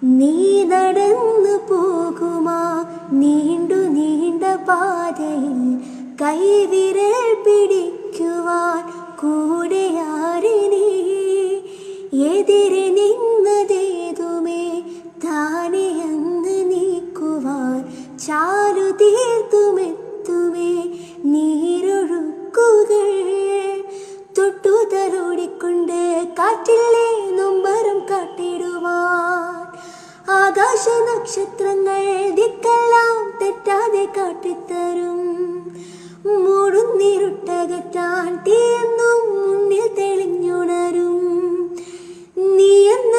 നീ നടന്നു പോകുമാ നീണ്ടു നീണ്ട പാതയിൽ കൈവിരൽ പിടിക്കുവാൻ കൂടെയാരിനി എതിരെ നിന്നതേതുമേ താനെ അങ്ങ് നീക്കുവാൻ ചാലു തീർത്തുമെത്തുമേ നീരൊഴുക്കുകൾ തൊട്ടുതലോടിക്കൊണ്ട് കാറ്റിലെ നൊമ്പരം കാട്ടിടുവാൻ ആകാശ നക്ഷത്രങ്ങൾ ദിക്കെല്ലാം തെറ്റാതെ കാട്ടിത്തരും മൂടുന്നിരുട്ടകറ്റാൻ തീയെന്നും മുന്നിൽ തെളിഞ്ഞുണരും നീ എന്ന